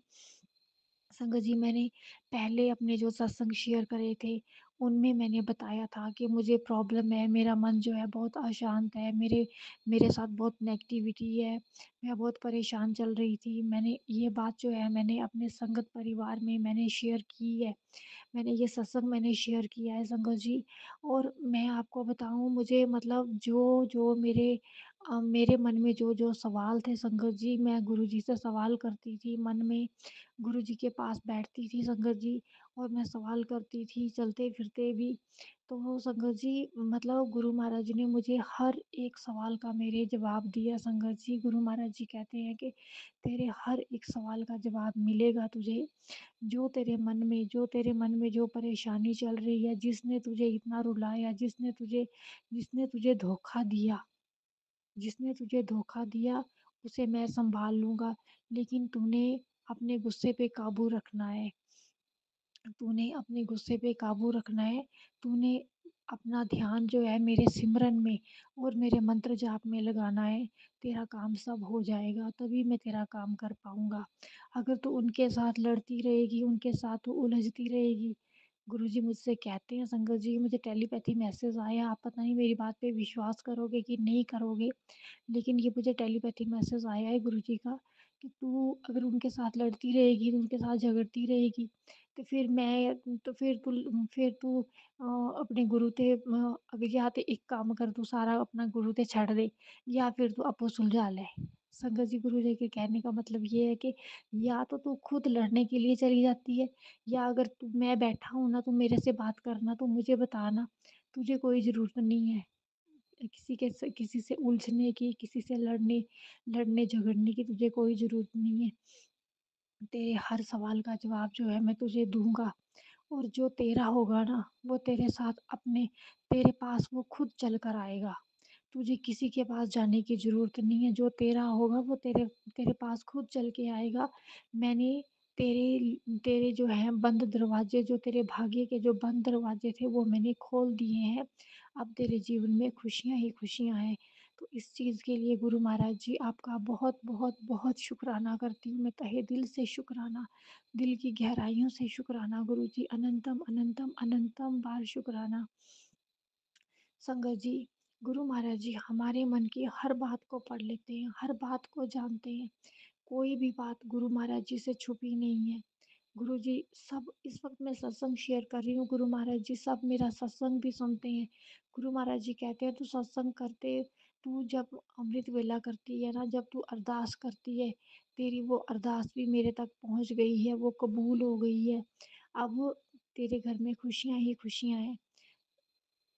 संगत जी, मैंने पहले अपने जो सत्संग शेयर करे थे, उनमें मैंने बताया था कि मुझे प्रॉब्लम है, मेरा मन जो है बहुत अशांत है, मेरे साथ बहुत नेगेटिविटी है, मैं बहुत परेशान चल रही थी। मैंने ये बात जो है मैंने अपने संगत परिवार में मैंने शेयर की है। मैंने ये सत्संग मैंने शेयर किया है संगत जी। और मैं आपको बताऊँ, मुझे मतलब जो मेरे मन में जो सवाल थे संगत जी, मैं गुरु जी से सवाल करती थी मन में। गुरु जी के पास बैठती थी संगत जी और मैं सवाल करती थी चलते फिरते भी। तो संगत जी, मतलब गुरु महाराज जी ने मुझे हर एक सवाल का मेरे जवाब दिया संगत जी। गुरु महाराज जी कहते हैं कि तेरे हर एक सवाल का जवाब मिलेगा तुझे। जो तेरे मन में जो परेशानी चल रही है, जिसने तुझे इतना रुलाया, जिसने तुझे धोखा दिया, उसे मैं सँभाल लूँगा, लेकिन तूने अपने गुस्से पे काबू रखना है। तूने अपने गुस्से पे काबू रखना है, तूने अपना ध्यान जो है मेरे सिमरन में और मेरे मंत्र जाप में लगाना है, तेरा काम सब हो जाएगा, तभी मैं तेरा काम कर पाऊँगा। अगर तू उनके साथ लड़ती रहेगी, उनके साथ तू उलझती रहेगी, गुरुजी मुझसे कहते हैं संगत जी मुझे टेलीपैथी मैसेज आया, आप पता नहीं मेरी बात पे विश्वास करोगे कि नहीं करोगे, लेकिन ये मुझे टेलीपैथी मैसेज आया है गुरुजी का कि तू अगर उनके साथ लड़ती रहेगी, तो उनके साथ झगड़ती रहेगी, तो फिर तू अपने गुरु ते अगर या तो एक काम कर तू सारा अपना गुरु ते छੱਡ दे या फिर तू आपो सुलझा ले। संगत जी गुरु जी के कहने का मतलब ये है कि या तो तू खुद लड़ने के लिए चली जाती है या अगर तू मैं बैठा हूँ ना, तू मेरे से बात करना, तू मुझे बताना, तुझे कोई ज़रूरत नहीं है किसी से उलझने की, किसी से लड़ने झगड़ने की तुझे कोई ज़रूरत नहीं है। तेरे हर सवाल का जवाब जो है मैं तुझे दूँगा और जो तेरा होगा ना, वो तेरे साथ अपने तेरे पास वो खुद चल कर आएगा। तुझे किसी के पास जाने की ज़रूरत नहीं है, जो तेरा होगा वो तेरे तेरे पास खुद चल के आएगा। मैंने तेरे जो हैं बंद दरवाज़े जो तेरे भाग्य के जो बंद दरवाज़े थे वो मैंने खोल दिए हैं। अब तेरे जीवन में खुशियाँ ही खुशियाँ हैं। तो इस चीज़ के लिए गुरु महाराज जी आपका बहुत, बहुत, बहुत शुकराना करती हूँ मैं तहे दिल से शुकराना, दिल की गहराइयों से शुकराना गुरु जी अनंतम, अनंतम, अनंतम बार शुकराना। संगत जी, गुरु महाराज जी हमारे मन की हर बात को पढ़ लेते हैं, हर बात को जानते हैं। कोई भी बात गुरु महाराज जी से छुपी नहीं है। गुरु जी सब इस वक़्त मैं सत्संग शेयर कर रही हूँ, गुरु महाराज जी सब मेरा सत्संग भी सुनते हैं। गुरु महाराज जी कहते हैं, "तू सत्संग करते तू जब अमृत वेला करती है ना, जब तू अरदास करती है, तेरी वो अरदास भी मेरे तक पहुँच गई है, वो कबूल हो गई है। अब तेरे घर में खुशियाँ ही खुशियाँ हैं।"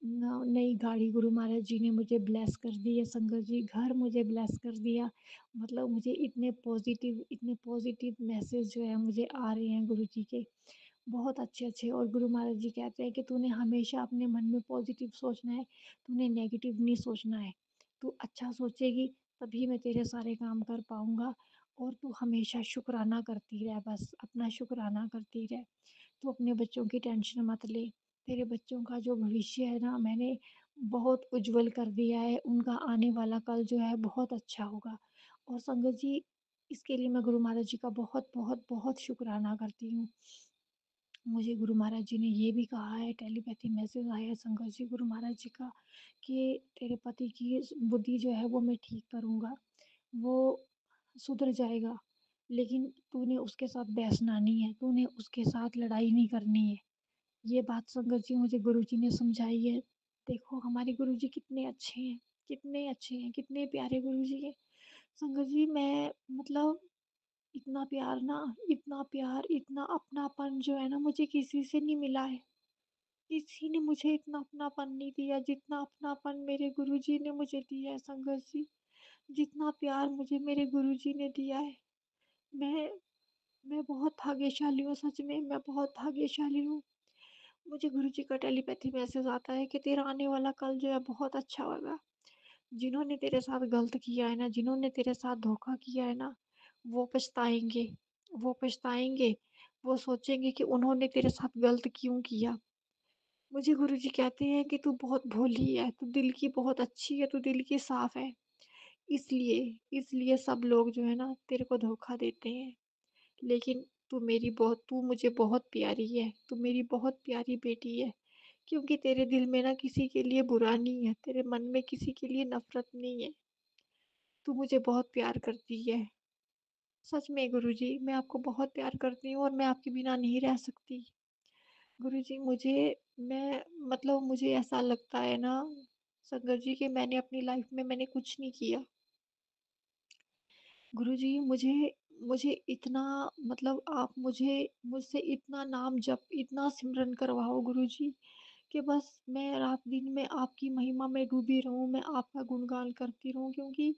न नई गाड़ी गुरु महाराज जी ने मुझे ब्लेस कर दी है संगत जी, घर मुझे ब्लेस कर दिया। मतलब मुझे इतने पॉज़िटिव मैसेज जो है मुझे आ रहे हैं गुरु जी के, बहुत अच्छे-अच्छे और गुरु महाराज जी कहते हैं कि तूने हमेशा अपने मन में पॉज़िटिव सोचना है, तूने नेगेटिव नहीं सोचना है। तू अच्छा सोचेगी तभी मैं तेरे सारे काम कर पाऊँगा और तू हमेशा शुकराना करती रह बस, अपना शुकराना करती रह। तू अपने बच्चों की टेंशन मत ले। तेरे बच्चों का जो भविष्य है ना मैंने बहुत उज्जवल कर दिया है, उनका आने वाला कल जो है बहुत अच्छा होगा। और संगत जी इसके लिए मैं गुरु महाराज जी का बहुत, बहुत, बहुत शुकराना करती हूँ। मुझे गुरु महाराज जी ने ये भी कहा है टेलीपैथी मैसेज आया है संगत जी गुरु महाराज जी का कि तेरे पति की बुद्धि जो है वो मैं ठीक करूँगा, वो सुधर जाएगा। लेकिन तूने उसके साथ बैसना नहीं है, तूने उसके साथ लड़ाई नहीं करनी है। ये बात संगत जी मुझे गुरुजी ने समझाई है। देखो हमारे गुरुजी कितने अच्छे हैं, कितने अच्छे हैं, कितने प्यारे गुरुजी हैं। संगत जी मैं मतलब इतना प्यार ना, इतना प्यार, इतना अपनापन जो है ना मुझे किसी से नहीं मिला है। किसी ने मुझे इतना अपनापन नहीं दिया जितना अपनापन मेरे गुरुजी ने मुझे दिया है संगत जी। जितना प्यार मुझे मेरे गुरुजी ने दिया है। मैं मैं बहुत भाग्यशाली हूँ सच में, मैं बहुत भाग्यशाली हूँ। मुझे गुरुजी का टेलीपैथी मैसेज आता है कि तेरा आने वाला कल जो है बहुत अच्छा होगा। जिन्होंने तेरे साथ गलत किया है ना, जिन्होंने तेरे साथ धोखा किया है ना, वो पछताएँगे, वो पछताएँगे। वो सोचेंगे कि उन्होंने तेरे साथ गलत क्यों किया। मुझे गुरुजी कहते हैं कि तू बहुत भोली है, तू दिल की बहुत अच्छी है, तू दिल की साफ़ है। इसलिए इसलिए सब लोग जो है ना तेरे को धोखा देते हैं। लेकिन तू मुझे बहुत प्यारी है, तू मेरी बहुत प्यारी बेटी है। क्योंकि तेरे दिल में ना किसी के लिए बुरा नहीं है, तेरे मन में किसी के लिए नफ़रत नहीं है। तू मुझे बहुत प्यार करती है। सच में गुरुजी मैं आपको बहुत प्यार करती हूँ और मैं आपके बिना नहीं रह सकती। गुरुजी मुझे ऐसा लगता है ना संगत जी कि मैंने अपनी लाइफ़ में मैंने कुछ नहीं किया। गुरुजी मुझे मुझे इतना मतलब आप मुझसे इतना नाम जप, इतना सिमरन करवाओ गुरुजी कि बस मैं रात-दिन में आपकी महिमा में डूबी रहूँ, मैं आपका गुणगान करती रहूँ क्योंकि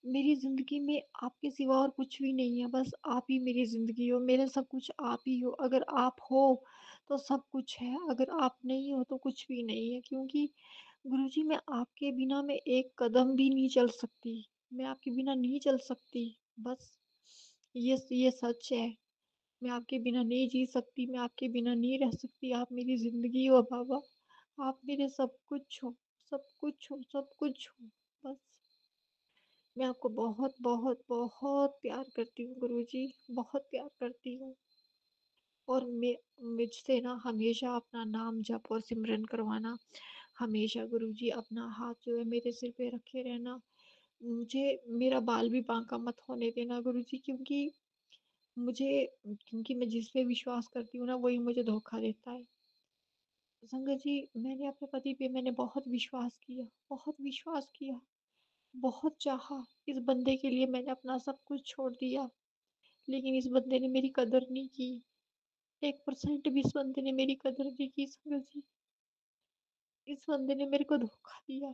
मेरी ज़िंदगी में आपके सिवा और कुछ भी नहीं है, बस आप ही मेरी ज़िंदगी हो, मेरा सब कुछ आप ही हो। अगर आप हो, तो सब कुछ है, अगर आप नहीं हो, तो कुछ भी नहीं है क्योंकि गुरुजी मैं आपके बिना मैं एक कदम भी नहीं चल सकती। मैं आपके बिना नहीं चल सकती। बस ये सच है। मैं आपके बिना नहीं जी सकती, मैं आपके बिना नहीं रह सकती। आप मेरी ज़िंदगी हो बाबा। आप मेरे सब कुछ हो, सब कुछ हो, सब कुछ हो। बस मैं आपको बहुत, बहुत, बहुत प्यार करती हूँ गुरुजी, बहुत प्यार करती हूँ। और मुझसे ना हमेशा अपना नाम जप और सिमरन करवाना। हमेशा गुरुजी अपना हाथ जो है मेरे सिर पे रखे रहना। मुझे मेरा बाल भी बांका मत होने देना गुरुजी, मुझे क्योंकि मैं जिस पे विश्वास करती हूँ ना वही मुझे धोखा देता है। संगत जी, मैंने अपने पति पे मैंने बहुत विश्वास किया, बहुत चाहा। इस बंदे के लिए मैंने अपना सब कुछ छोड़ दिया, लेकिन इस बंदे ने मेरी कदर नहीं की। 1% भी इस बंदे ने मेरी कदर नहीं की संगत जी। इस बंदे ने मेरे को धोखा दिया।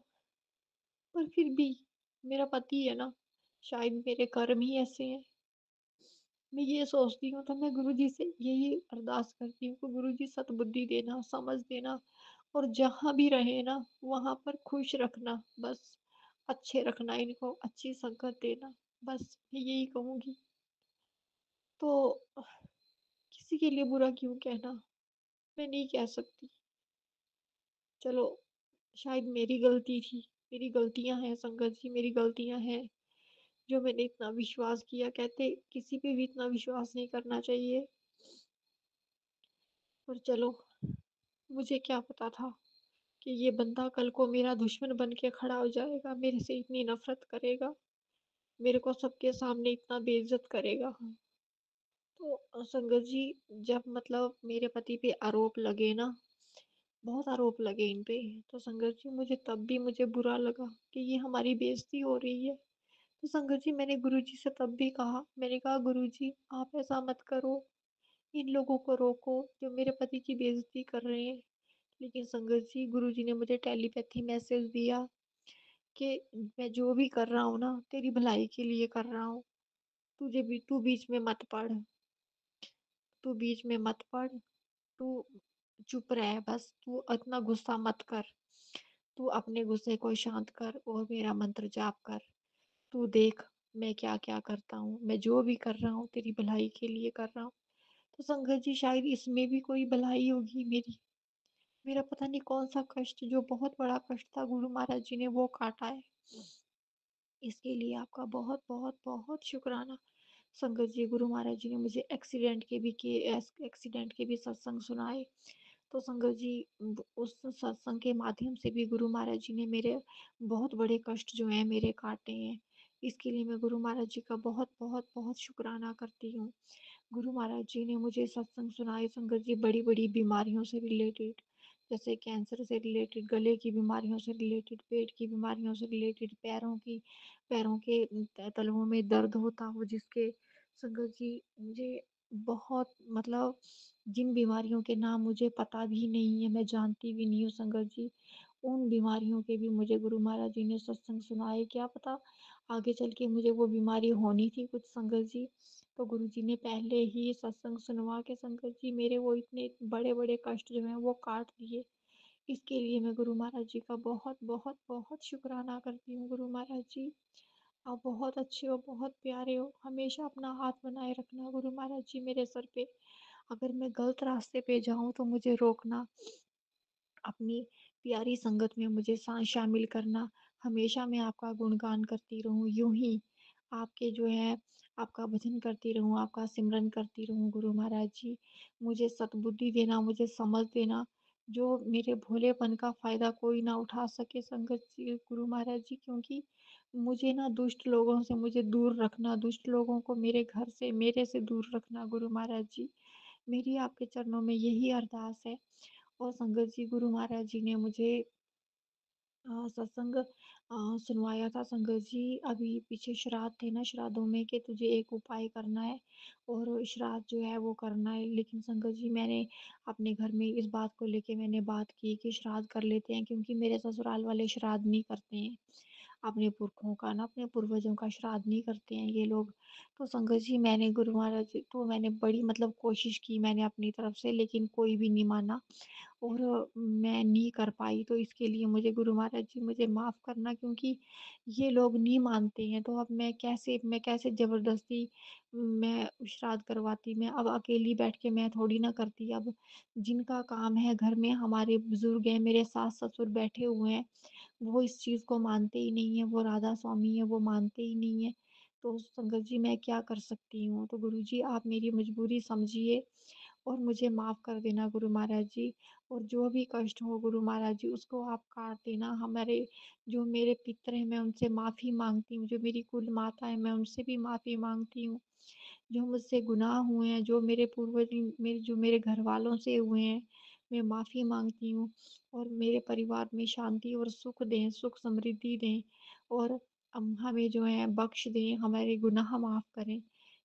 पर फिर भी मेरा पति है ना, शायद मेरे कर्म ही ऐसे हैं। मैं ये सोचती हूँ तो मैं गुरुजी से यही अरदास करती हूँ कि गुरुजी सद्बुद्धि देना, समझ देना और जहाँ भी रहे ना वहाँ पर खुश रखना। बस अच्छे रखना, इनको अच्छी संगत देना। बस मैं यही कहूँगी। तो किसी के लिए बुरा क्यों कहना? मैं नहीं कह सकती। चलो, शायद मेरी गलती थी। मेरी गलतियाँ हैं संगत जी, मेरी गलतियाँ हैं। जो मैंने इतना विश्वास किया, कहते किसी पे भी इतना विश्वास नहीं करना चाहिए। पर चलो, मुझे क्या पता था कि ये बंदा कल को मेरा दुश्मन बन के खड़ा हो जाएगा, मेरे से इतनी नफ़रत करेगा, मेरे को सबके सामने इतना बेइज़्ज़त करेगा। तो संगत जी, जब मतलब मेरे पति पे आरोप लगे ना, बहुत आरोप लगे इन पे, तो संगत जी मुझे बुरा लगा कि ये हमारी बेइज़्ज़ती हो रही है। तो संगत जी, मैंने गुरुजी से तब भी कहा, मैंने कहा गुरुजी आप ऐसा मत करो, इन लोगों को रोको जो मेरे पति की बेइज़्ज़ती कर रहे हैं। लेकिन संगत जी, गुरुजी ने मुझे टेलीपैथी मैसेज दिया कि मैं जो भी कर रहा हूँ ना, तेरी भलाई के लिए कर रहा हूँ। तू बीच में मत पड़, तू बीच में मत पड़, तू चुप रह बस, तू इतना गुस्सा मत कर। तू अपने गुस्से को शांत कर और मेरा मंत्र जाप कर। तू देख मैं क्या-क्या करता हूँ, मैं जो भी कर रहा हूँ तेरी भलाई के लिए कर रहा हूँ। तो संगत जी, शायद इसमें भी कोई भलाई होगी मेरी। मेरा पता नहीं कौन-सा कष्ट, जो बहुत बड़ा कष्ट था, गुरु महाराज जी ने वो काटा है। इसके लिए आपका बहुत, बहुत, बहुत शुक्राना। संगत जी, गुरु महाराज जी ने मुझे एक्सीडेंट के भी सत्संग सुनाए। तो संगत जी, उस सत्संग के माध्यम से भी गुरु महाराज जी ने मेरे बहुत बड़े कष्ट जो हैं मेरे काटे हैं। इसके लिए मैं गुरु महाराज जी का बहुत, बहुत, बहुत शुक्राना करती हूँ। गुरु महाराज जी ने मुझे सत्संग सुनाए संगत जी, बड़ी-बड़ी बीमारियों से रिलेटेड, जैसे कैंसर से रिलेटेड, गले की बीमारियों से रिलेटेड, पेट की बीमारियों से रिलेटेड, पैरों के तलवों में दर्द होता हो जिसके, संगत जी मुझे बहुत मतलब जिन बीमारियों के नाम मुझे पता भी नहीं है, मैं जानती भी नहीं हूँ संगत जी, उन बीमारियों के भी मुझे गुरु महाराज जी ने सत्संग सुनाए। क्या पता आगे चल के मुझे वो बीमारी होनी थी कुछ संगत जी। तो गुरुजी ने पहले ही सत्संग सुनवा के संगत जी मेरे वो इतने बड़े-बड़े कष्ट जो हैं वो काट दिए। इसके लिए मैं गुरु महाराज जी का बहुत, बहुत, बहुत शुक्राना करती हूँ गुरु महाराज जी। आप बहुत अच्छे हो, बहुत प्यारे हो। हमेशा अपना हाथ बनाए रखना गुरु महाराज जी मेरे सर पे। अगर मैं गलत रास्ते पे जाऊँ तो मुझे रोकना। अपनी प्यारी संगत में मुझे शामिल करना। हमेशा मैं आपका गुणगान करती रहूँ, यूँ ही आपके जो है आपका भजन करती रहूँ, आपका सिमरन करती रहूँ गुरु महाराज जी। मुझे सद्बुद्धि देना, मुझे समझ देना, जो मेरे भोलेपन का फ़ायदा कोई ना उठा सके संगत जी गुरु महाराज जी, क्योंकि मुझे ना दुष्ट लोगों से मुझे दूर रखना, दुष्ट लोगों को मेरे घर से, मेरे से दूर रखना गुरु महाराज जी। मेरी आपके चरणों में यही अरदास है। और संगत जी, गुरु महाराज जी ने मुझे सत्संग सुनवाया था संगत जी। अभी पीछे श्राद्ध थे ना, श्राद्धों में कि तुझे एक उपाय करना है और श्राद्ध जो है वो करना है। लेकिन संगत जी, मैंने अपने घर में इस बात को लेके मैंने बात की कि श्राद्ध कर लेते हैं, क्योंकि मेरे ससुराल वाले श्राद्ध नहीं करते हैं। अपने पुरखों का ना, अपने पूर्वजों का श्राद्ध नहीं करते हैं ये लोग। तो संगत जी, मैंने गुरु महाराज जी तो मैंने बड़ी मतलब कोशिश की मैंने अपनी तरफ से, लेकिन कोई भी नहीं माना। और मैं नहीं कर पाई, तो इसके लिए मुझे गुरु महाराज जी मुझे माफ़ करना, क्योंकि ये लोग नहीं मानते हैं, तो अब मैं कैसे ज़बरदस्ती मैं श्राद्ध करवाती। मैं अब अकेली बैठ के मैं थोड़ी ना करती। अब जिनका काम है घर में, हमारे बुज़ुर्ग हैं, मेरे सास-ससुर बैठे हुए हैं, वो इस चीज़ को मानते ही नहीं हैं, वो राधा स्वामी हैं, वो मानते ही नहीं हैं। तो संगत जी मैं क्या कर सकती हूँ? तो गुरुजी आप मेरी मजबूरी समझिए और मुझे माफ़ कर देना गुरु महाराज जी। और जो भी कष्ट हो गुरु महाराज जी, उसको आप काट देना। हमारे जो मेरे पितर हैं, मैं उनसे माफ़ी माँगती हूँ। जो मेरी कुल माता है, मैं उनसे भी माफ़ी माँगती हूँ। जो मुझसे गुनाह हुए हैं, जो मेरे पूर्वज मेरे जो मेरे घरवालों से हुए हैं, मैं माफ़ी माँगती हूँ। और मेरे परिवार में शांति और सुख दें, सुख समृद्धि दें, और हमें जो है बख्श दें, हमारे गुनाह माफ़ करें।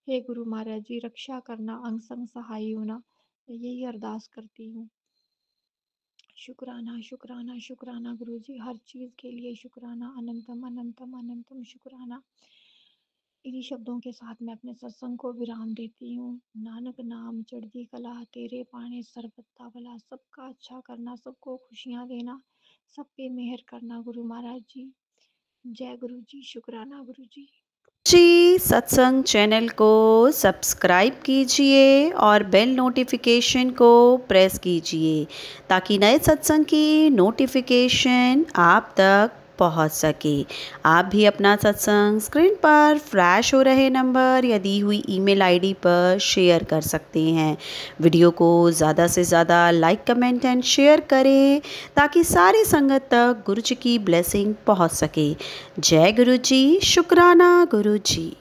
हे गुरु महाराज जी, रक्षा करना, अंग संग सहाय होना, मैं यही अरदास करती हूँ। शुक्राना, शुक्राना, शुक्राना गुरुजी, हर चीज़ के लिए शुक्राना, अनंतम, अनंतम, अनंतम शुक्राना। इन्हीं शब्दों के साथ मैं अपने सत्संग को विराम देती हूँ। नानक नाम चढ़ती कला, तेरे पानी सरबत्ता भला। सबका अच्छा करना, सबको खुशियाँ देना, सब पे मेहर करना गुरु महाराज जी। जय गुरु जी, शुक्राना गुरु जी। जी सत्संग चैनल को सब्सक्राइब कीजिए और बेल नोटिफिकेशन को प्रेस कीजिए ताकि नए सत्संग की नोटिफिकेशन आप तक पहुंच सके। आप भी अपना सत्संग स्क्रीन पर फ्लैश हो रहे नंबर या दी हुई ईमेल आईडी पर शेयर कर सकते हैं। वीडियो को ज़्यादा से ज़्यादा लाइक कमेंट एंड शेयर करें ताकि सारी संगत तक गुरु जी की ब्लेसिंग पहुंच सके। जय गुरु जी, शुक्राना गुरु जी।